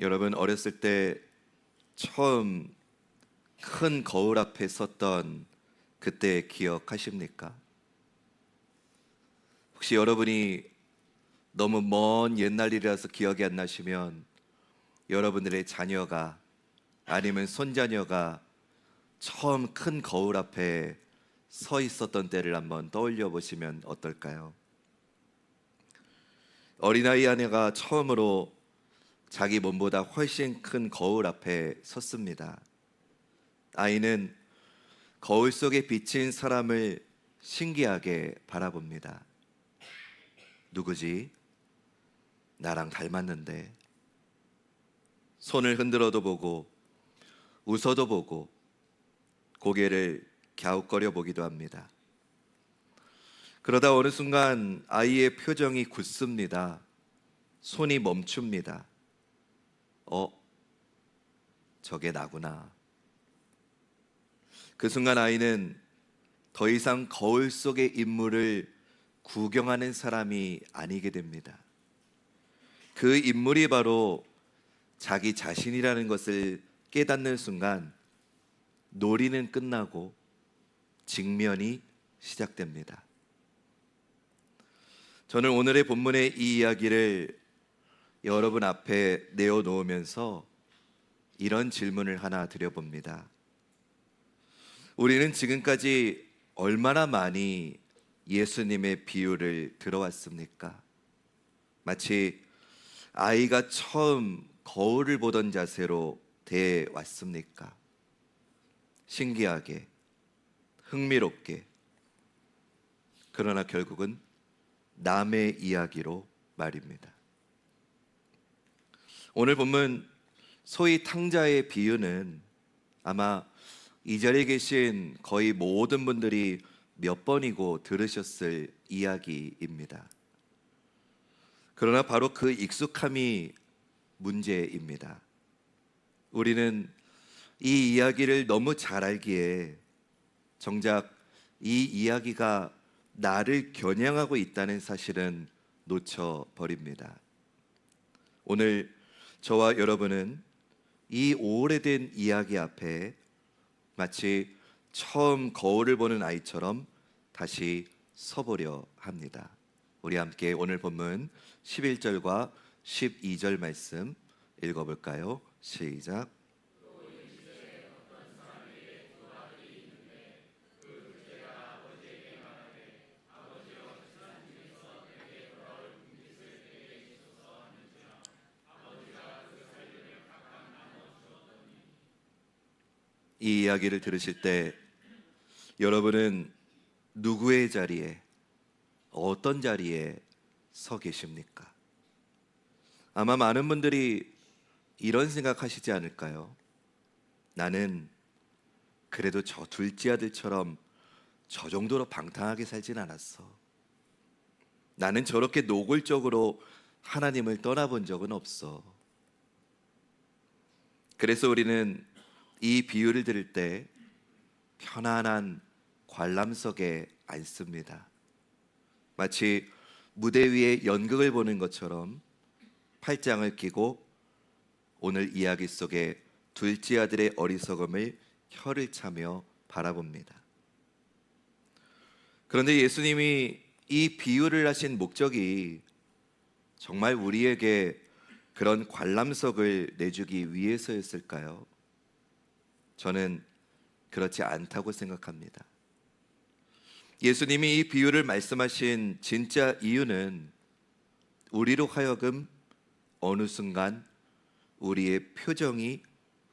여러분 어렸을 때 처음 큰 거울 앞에 섰던 그때 기억하십니까? 혹시 여러분이 너무 먼 옛날 일이라서 기억이 안 나시면 여러분들의 자녀가 아니면 손자녀가 처음 큰 거울 앞에 서 있었던 때를 한번 떠올려 보시면 어떨까요? 어린아이 하나가 처음으로 자기 몸보다 훨씬 큰 거울 앞에 섰습니다. 아이는 거울 속에 비친 사람을 신기하게 바라봅니다. 누구지? 나랑 닮았는데. 손을 흔들어도 보고 웃어도 보고 고개를 갸웃거려 보기도 합니다. 그러다 어느 순간 아이의 표정이 굳습니다. 손이 멈춥니다. 저게 나구나. 그 순간 아이는 더 이상 거울 속의 인물을 구경하는 사람이 아니게 됩니다. 그 인물이 바로 자기 자신이라는 것을 깨닫는 순간 놀이는 끝나고 직면이 시작됩니다. 저는 오늘의 본문의 이 이야기를 여러분 앞에 내어놓으면서 이런 질문을 하나 드려봅니다. 우리는 지금까지 얼마나 많이 예수님의 비유를 들어왔습니까? 마치 아이가 처음 거울을 보던 자세로 대해왔습니까? 신기하게, 흥미롭게, 그러나 결국은 남의 이야기로 말입니다. 오늘 본문 소위 탕자의 비유는 아마 이 자리에 계신 거의 모든 분들이 몇 번이고 들으셨을 이야기입니다. 그러나 바로 그 익숙함이 문제입니다. 우리는 이 이야기를 너무 잘 알기에 정작 이 이야기가 나를 겨냥하고 있다는 사실은 놓쳐버립니다. 오늘 저와 여러분은 이 오래된 이야기 앞에 마치 처음 거울을 보는 아이처럼 다시 서보려 합니다. 우리 함께 오늘 본문 11절과 12절 말씀 읽어볼까요? 시작. 이 이야기를 들으실 때 여러분은 누구의 자리에, 어떤 자리에 서 계십니까? 아마 많은 분들이 이런 생각하시지 않을까요? 나는 그래도 저 둘째 아들처럼 저 정도로 방탕하게 살진 않았어. 나는 저렇게 노골적으로 하나님을 떠나본 적은 없어. 그래서 우리는 이 비유를 들을 때 편안한 관람석에 앉습니다. 마치 무대 위에 연극을 보는 것처럼 팔짱을 끼고 오늘 이야기 속에 둘째 아들의 어리석음을 혀를 차며 바라봅니다. 그런데 예수님이 이 비유를 하신 목적이 정말 우리에게 그런 관람석을 내주기 위해서였을까요? 저는 그렇지 않다고 생각합니다. 예수님이 이 비유를 말씀하신 진짜 이유는 우리로 하여금 어느 순간 우리의 표정이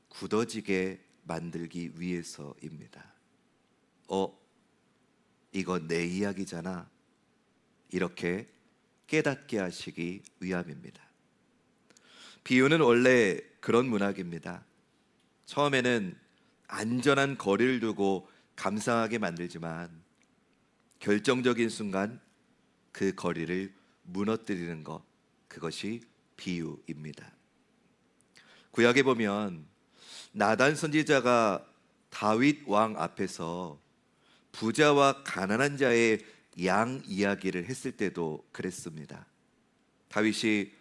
굳어지게 만들기 위해서입니다. 이거 내 이야기잖아. 이렇게 깨닫게 하시기 위함입니다. 비유는 원래 그런 문학입니다. 처음에는 안전한 거리를 두고 감상하게 만들지만 결정적인 순간 그 거리를 무너뜨리는 것, 그것이 비유입니다. 구약에 보면 나단 선지자가 다윗 왕 앞에서 부자와 가난한 자의 양 이야기를 했을 때도 그랬습니다. 다윗이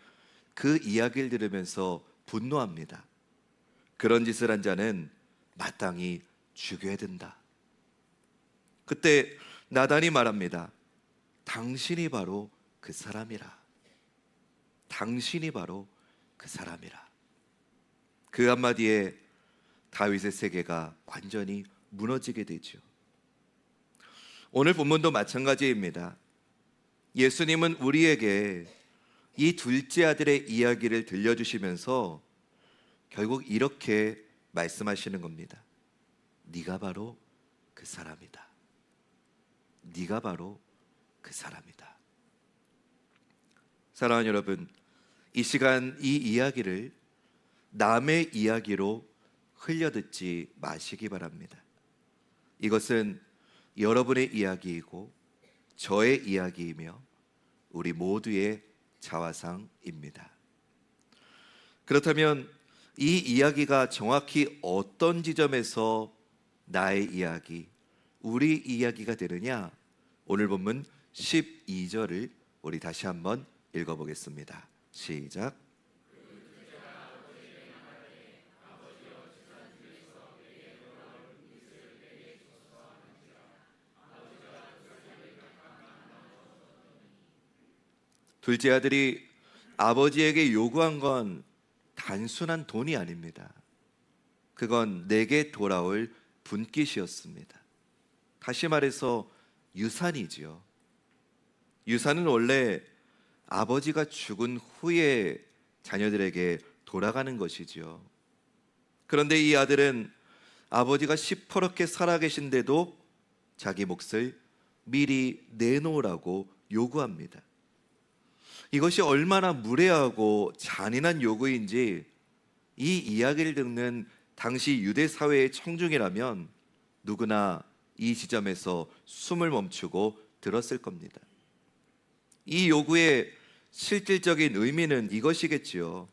그 이야기를 들으면서 분노합니다. 그런 짓을 한 자는 마땅히 죽여야 된다. 그때 나단이 말합니다. 당신이 바로 그 사람이라. 당신이 바로 그 사람이라. 그 한마디에 다윗의 세계가 완전히 무너지게 되죠. 오늘 본문도 마찬가지입니다. 예수님은 우리에게 이 둘째 아들의 이야기를 들려주시면서 결국 이렇게 말씀하시는 겁니다. 네가 바로 그 사람이다. 네가 바로 그 사람이다. 사랑하는 여러분, 이 시간 이 이야기를 남의 이야기로 흘려듣지 마시기 바랍니다. 이것은 여러분의 이야기이고 저의 이야기이며 우리 모두의 자화상입니다. 그렇다면 이 이야기가 정확히 어떤 지점에서 나의 이야기, 우리 이야기가 되느냐? 오늘 본문 12절을 우리 다시 한번 읽어보겠습니다. 시작. 둘째 아들이 아버지에게 요구한 건 단순한 돈이 아닙니다. 그건 내게 돌아올 분깃이었습니다. 다시 말해서 유산이지요. 유산은 원래 아버지가 죽은 후에 자녀들에게 돌아가는 것이지요. 그런데 이 아들은 아버지가 시퍼렇게 살아계신데도 자기 몫을 미리 내놓으라고 요구합니다. 이것이 얼마나 무례하고 잔인한 요구인지 이 이야기를 듣는 당시 유대 사회의 청중이라면 누구나 이 지점에서 숨을 멈추고 들었을 겁니다. 이 요구의 실질적인 의미는 이것이겠지요.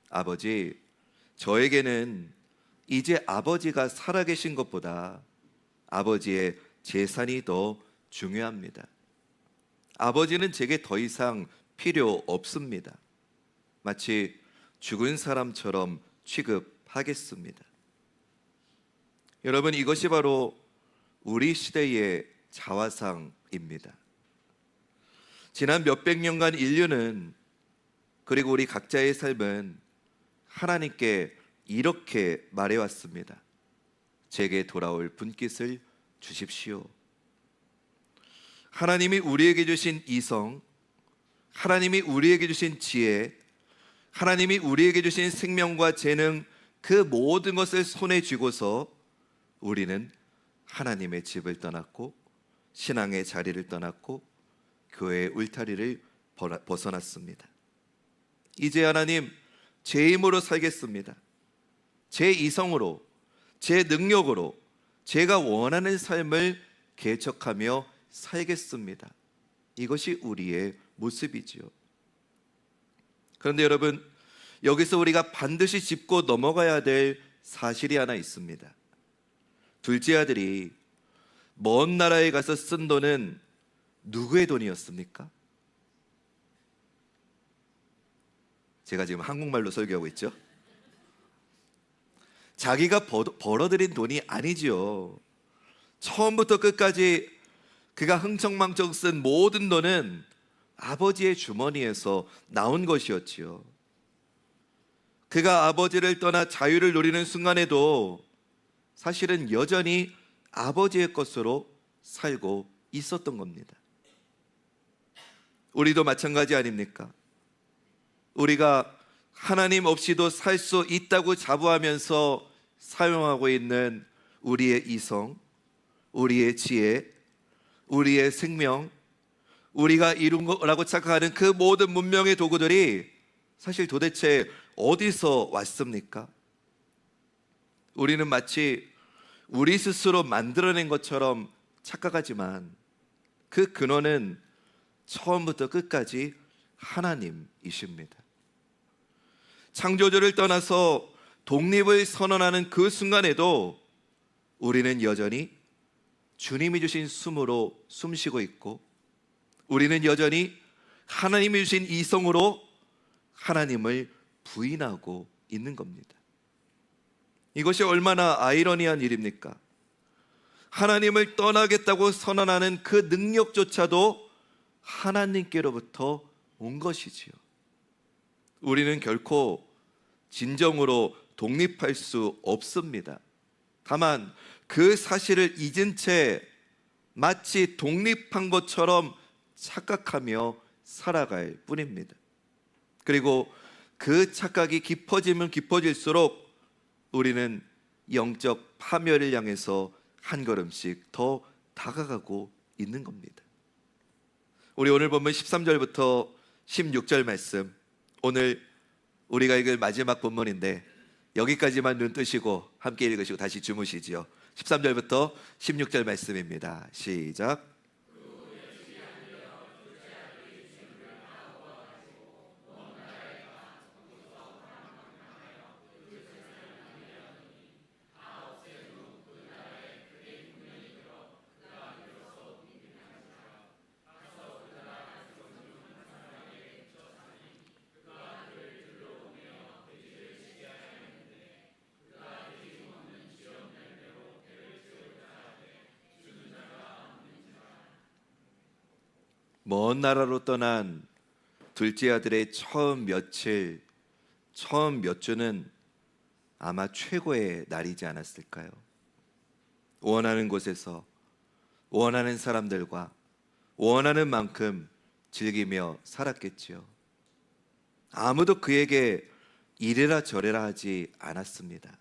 아버지, 저에게는 이제 아버지가 살아계신 것보다 아버지의 재산이 더 중요합니다. 아버지는 제게 더 이상 필요 없습니다. 마치 죽은 사람처럼 취급하겠습니다. 여러분, 이것이 바로 우리 시대의 자화상입니다. 지난 몇백 년간 인류는, 그리고 우리 각자의 삶은 하나님께 이렇게 말해왔습니다. 제게 돌아올 분깃을 주십시오. 하나님이 우리에게 주신 이성, 하나님이 우리에게 주신 지혜, 하나님이 우리에게 주신 생명과 재능, 그 모든 것을 손에 쥐고서 우리는 하나님의 집을 떠났고 신앙의 자리를 떠났고 교회의 울타리를 벗어났습니다. 이제 하나님, 제 힘으로 살겠습니다. 제 이성으로, 제 능력으로 제가 원하는 삶을 개척하며 살겠습니다. 이것이 우리의 모습이지요. 그런데 여러분, 여기서 우리가 반드시 짚고 넘어가야 될 사실이 하나 있습니다. 둘째 아들이 먼 나라에 가서 쓴 돈은 누구의 돈이었습니까? 제가 지금 한국말로 설교하고 있죠? 자기가 벌어들인 돈이 아니지요. 처음부터 끝까지 그가 흥청망청 쓴 모든 돈은 아버지의 주머니에서 나온 것이었지요. 그가 아버지를 떠나 자유를 누리는 순간에도 사실은 여전히 아버지의 것으로 살고 있었던 겁니다. 우리도 마찬가지 아닙니까? 우리가 하나님 없이도 살 수 있다고 자부하면서 사용하고 있는 우리의 이성, 우리의 지혜, 우리의 생명, 우리가 이룬 거라고 착각하는 그 모든 문명의 도구들이 사실 도대체 어디서 왔습니까? 우리는 마치 우리 스스로 만들어낸 것처럼 착각하지만 그 근원은 처음부터 끝까지 하나님이십니다. 창조주를 떠나서 독립을 선언하는 그 순간에도 우리는 여전히 주님이 주신 숨으로 숨쉬고 있고, 우리는 여전히 하나님이 주신 이성으로 하나님을 부인하고 있는 겁니다. 이것이 얼마나 아이러니한 일입니까? 하나님을 떠나겠다고 선언하는 그 능력조차도 하나님께로부터 온 것이지요. 우리는 결코 진정으로 독립할 수 없습니다. 다만 그 사실을 잊은 채 마치 독립한 것처럼 착각하며 살아갈 뿐입니다. 그리고 그 착각이 깊어지면 깊어질수록 우리는 영적 파멸을 향해서 한 걸음씩 더 다가가고 있는 겁니다. 우리 오늘 본문 13절부터 16절 말씀, 오늘 우리가 읽을 마지막 본문인데 여기까지만 눈 뜨시고 함께 읽으시고 다시 주무시지요. 13절부터 16절 말씀입니다. 시작. 먼 나라로 떠난 둘째 아들의 처음 며칠, 처음 몇 주는 아마 최고의 날이지 않았을까요? 원하는 곳에서 원하는 사람들과 원하는 만큼 즐기며 살았겠지요. 아무도 그에게 이래라 저래라 하지 않았습니다.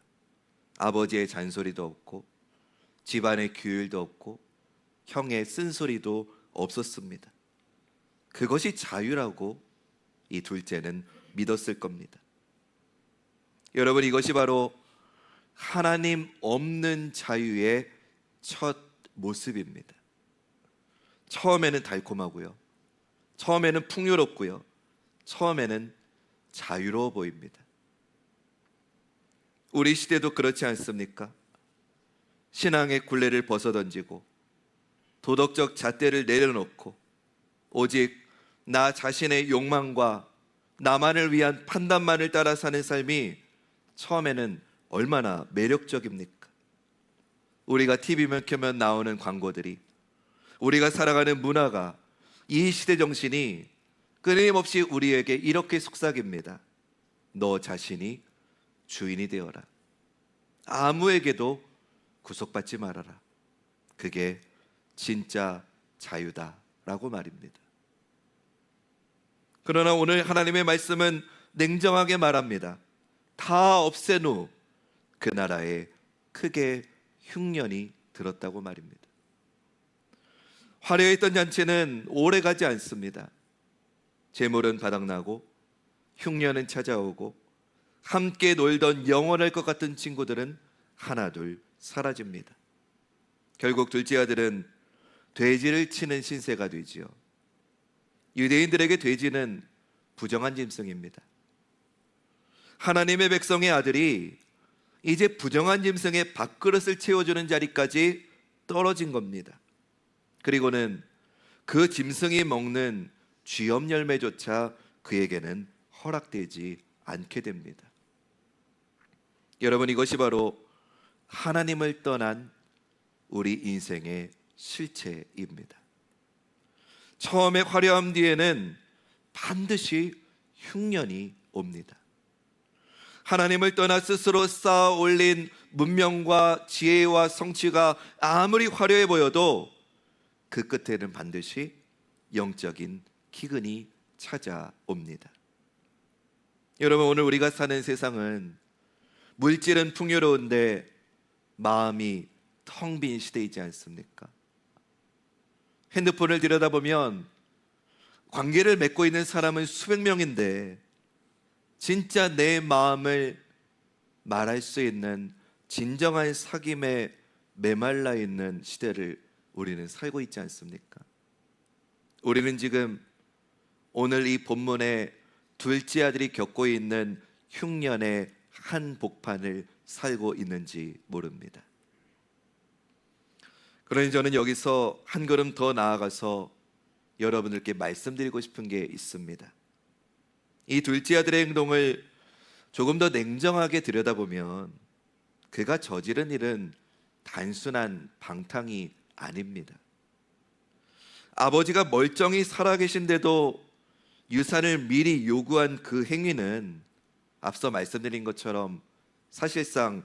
아버지의 잔소리도 없고 집안의 규율도 없고 형의 쓴소리도 없었습니다. 그것이 자유라고 이 둘째는 믿었을 겁니다. 여러분, 이것이 바로 하나님 없는 자유의 첫 모습입니다. 처음에는 달콤하고요, 처음에는 풍요롭고요, 처음에는 자유로워 보입니다. 우리 시대도 그렇지 않습니까? 신앙의 굴레를 벗어던지고 도덕적 잣대를 내려놓고 오직 나 자신의 욕망과 나만을 위한 판단만을 따라 사는 삶이 처음에는 얼마나 매력적입니까? 우리가 TV만 켜면 나오는 광고들이, 우리가 살아가는 문화가, 이 시대 정신이 끊임없이 우리에게 이렇게 속삭입니다. 너 자신이 주인이 되어라. 아무에게도 구속받지 말아라. 그게 진짜 자유다라고 말입니다. 그러나 오늘 하나님의 말씀은 냉정하게 말합니다. 다 없앤 후 그 나라에 크게 흉년이 들었다고 말입니다. 화려했던 잔치는 오래 가지 않습니다. 재물은 바닥나고 흉년은 찾아오고 함께 놀던 영원할 것 같은 친구들은 하나둘 사라집니다. 결국 둘째 아들은 돼지를 치는 신세가 되지요. 유대인들에게 돼지는 부정한 짐승입니다. 하나님의 백성의 아들이 이제 부정한 짐승의 밥그릇을 채워주는 자리까지 떨어진 겁니다. 그리고는 그 짐승이 먹는 쥐염 열매조차 그에게는 허락되지 않게 됩니다. 여러분, 이것이 바로 하나님을 떠난 우리 인생의 실체입니다. 처음에 화려함 뒤에는 반드시 흉년이 옵니다. 하나님을 떠나 스스로 쌓아 올린 문명과 지혜와 성취가 아무리 화려해 보여도 그 끝에는 반드시 영적인 기근이 찾아옵니다. 여러분, 오늘 우리가 사는 세상은 물질은 풍요로운데 마음이 텅 빈 시대이지 않습니까? 핸드폰을 들여다보면 관계를 맺고 있는 사람은 수백 명인데 진짜 내 마음을 말할 수 있는 진정한 사귐에 메말라 있는 시대를 우리는 살고 있지 않습니까? 우리는 지금 오늘 이 본문의 둘째 아들이 겪고 있는 흉년의 한 복판을 살고 있는지 모릅니다. 그러니 저는 여기서 한 걸음 더 나아가서 여러분들께 말씀드리고 싶은 게 있습니다. 이 둘째 아들의 행동을 조금 더 냉정하게 들여다보면 그가 저지른 일은 단순한 방탕이 아닙니다. 아버지가 멀쩡히 살아계신데도 유산을 미리 요구한 그 행위는 앞서 말씀드린 것처럼 사실상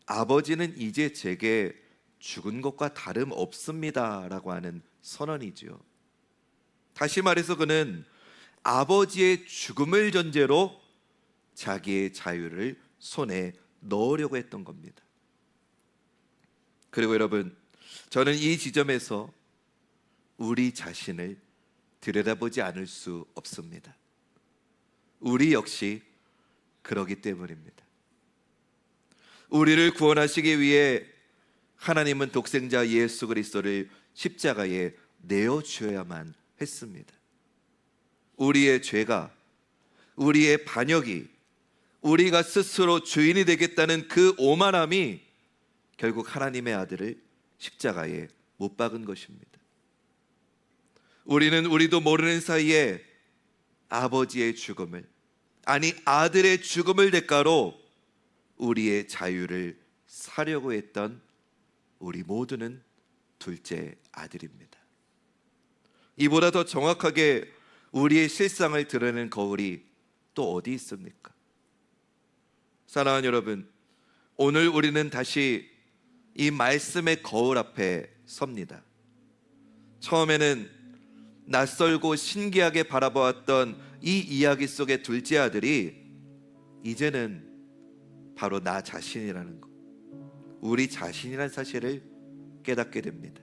아버지는 이제 제게 죽은 것과 다름없습니다라고 하는 선언이죠. 다시 말해서 그는 아버지의 죽음을 전제로 자기의 자유를 손에 넣으려고 했던 겁니다. 그리고 여러분, 저는 이 지점에서 우리 자신을 들여다보지 않을 수 없습니다. 우리 역시 그러기 때문입니다. 우리를 구원하시기 위해 하나님은 독생자 예수 그리스도를 십자가에 내어주어야만 했습니다. 우리의 죄가, 우리의 반역이, 우리가 스스로 주인이 되겠다는 그 오만함이 결국 하나님의 아들을 십자가에 못 박은 것입니다. 우리도 모르는 사이에 아버지의 죽음을, 아니 아들의 죽음을 대가로 우리의 자유를 사려고 했던 우리 모두는 둘째 아들입니다. 이보다 더 정확하게 우리의 실상을 드러내는 거울이 또 어디 있습니까? 사랑하는 여러분, 오늘 우리는 다시 이 말씀의 거울 앞에 섭니다. 처음에는 낯설고 신기하게 바라보았던 이 이야기 속의 둘째 아들이 이제는 바로 나 자신이라는 것, 우리 자신이라는 사실을 깨닫게 됩니다.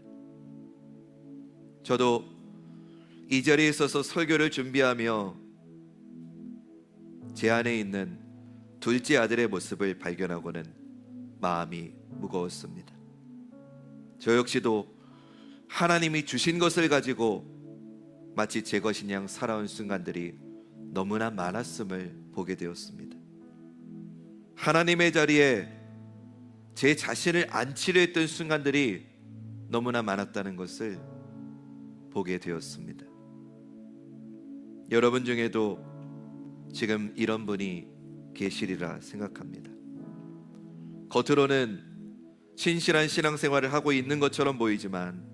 저도 이 자리에 서서 설교를 준비하며 제 안에 있는 둘째 아들의 모습을 발견하고는 마음이 무거웠습니다. 저 역시도 하나님이 주신 것을 가지고 마치 제 것인 양 살아온 순간들이 너무나 많았음을 보게 되었습니다. 하나님의 자리에 제 자신을 앉히려 했던 순간들이 너무나 많았다는 것을 보게 되었습니다. 여러분 중에도 지금 이런 분이 계시리라 생각합니다. 겉으로는 신실한 신앙생활을 하고 있는 것처럼 보이지만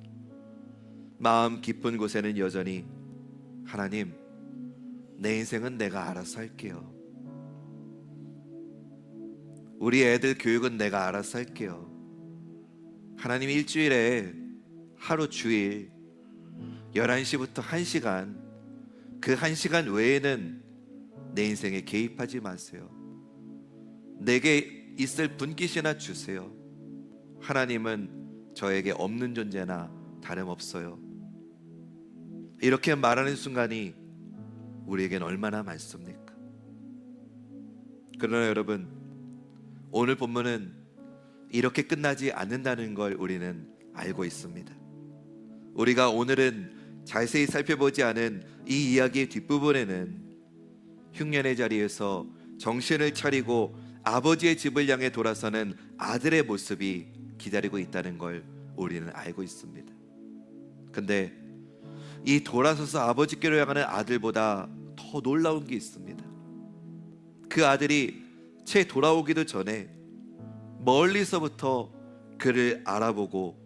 마음 깊은 곳에는 여전히 하나님, 내 인생은 내가 알아서 할게요. 우리 애들 교육은 내가 알아서 할게요. 하나님, 일주일에 하루 주일 11시부터 1시간, 그 1시간 외에는 내 인생에 개입하지 마세요. 내게 있을 분깃이나 주세요. 하나님은 저에게 없는 존재나 다름없어요. 이렇게 말하는 순간이 우리에겐 얼마나 많습니까? 그러나 여러분, 오늘 본문은 이렇게 끝나지 않는다는 걸 우리는 알고 있습니다. 우리가 오늘은 자세히 살펴보지 않은 이 이야기의 뒷부분에는 흉년의 자리에서 정신을 차리고 아버지의 집을 향해 돌아서는 아들의 모습이 기다리고 있다는 걸 우리는 알고 있습니다. 근데 이 돌아서서 아버지께로 향하는 아들보다 더 놀라운 게 있습니다. 그 아들이 채 돌아오기도 전에 멀리서부터 그를 알아보고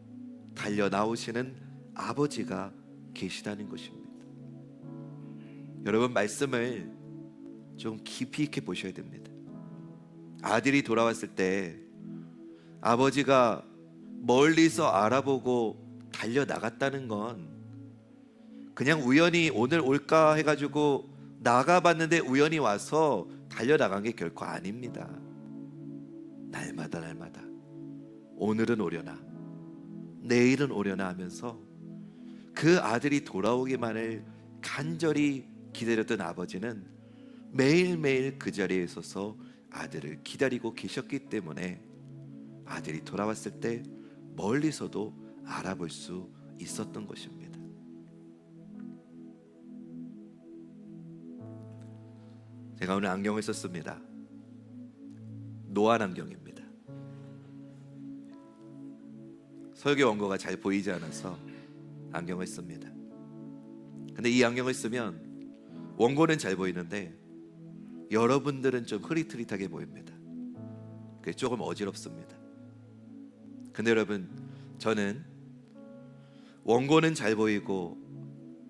달려 나오시는 아버지가 계시다는 것입니다. 여러분, 말씀을 좀 깊이 있게 보셔야 됩니다. 아들이 돌아왔을 때 아버지가 멀리서 알아보고 달려 나갔다는 건 그냥 우연히 오늘 올까 해가지고 나가봤는데 우연히 와서 달려나간 게 결코 아닙니다. 날마다 오늘은 오려나 내일은 오려나 하면서 그 아들이 돌아오기만을 간절히 기다렸던 아버지는 매일매일 그 자리에 서서 아들을 기다리고 계셨기 때문에 아들이 돌아왔을 때 멀리서도 알아볼 수 있었던 것입니다. 제가 오늘 안경을 썼습니다. 노안 안경입니다. 설교 원고가 잘 보이지 않아서 안경을 씁니다. 근데 이 안경을 쓰면 원고는 잘 보이는데 여러분들은 좀 흐릿흐릿하게 보입니다. 그게 조금 어지럽습니다. 근데 여러분, 저는 원고는 잘 보이고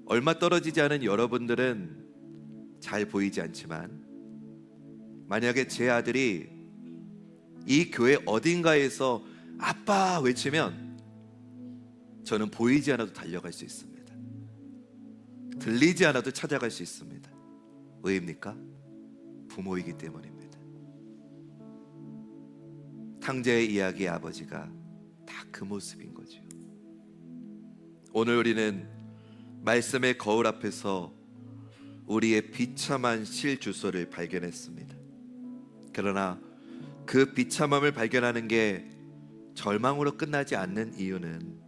얼마 떨어지지 않은 여러분들은 잘 보이지 않지만, 만약에 제 아들이 이 교회 어딘가에서 아빠 외치면 저는 보이지 않아도 달려갈 수 있습니다. 들리지 않아도 찾아갈 수 있습니다. 왜입니까? 부모이기 때문입니다. 탕자의 이야기의 아버지가 다 그 모습인 거죠. 오늘 우리는 말씀의 거울 앞에서 우리의 비참한 실 주소를 발견했습니다. 그러나 그 비참함을 발견하는 게 절망으로 끝나지 않는 이유는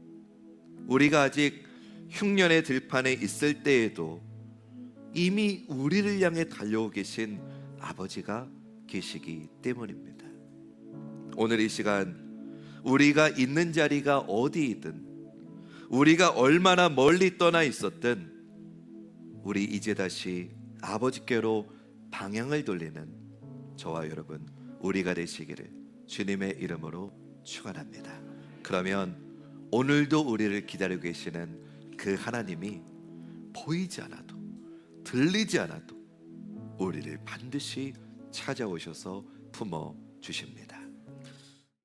우리가 아직 흉년의 들판에 있을 때에도 이미 우리를 향해 달려오고 계신 아버지가 계시기 때문입니다. 오늘 이 시간 우리가 있는 자리가 어디이든, 우리가 얼마나 멀리 떠나 있었든, 우리 이제 다시 아버지께로 방향을 돌리는 저와 여러분 우리가 되시기를 주님의 이름으로 축원합니다. 그러면 오늘도 우리를 기다리고 계시는 그 하나님이 보이지 않아도 들리지 않아도 우리를 반드시 찾아오셔서 품어 주십니다.